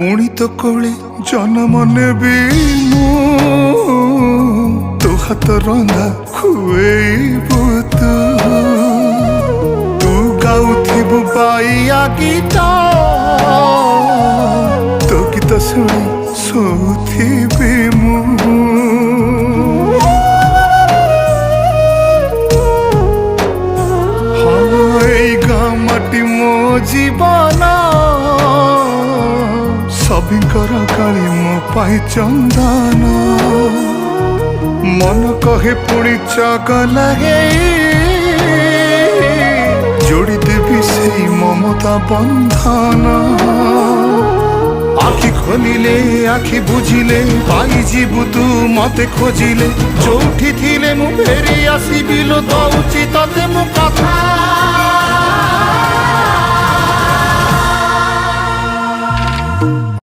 पुणी तो कोले जन्म नेबी तो हाथ रंधा खुएबू तू गाउथिबु बाइया गीत तो गीत शुणी सोथिबी मु माटी मो जीवन सबिंकर काली मो पाई चंदन मन कहे पुणी चगलागे जोड़ी देवी से ममता बंधन आखि खोलिले आखि बुझिले पाई जीवु तू मते खोजिले जोठी थिले मु फेरी आसीबी लो दउची तते मु कथा।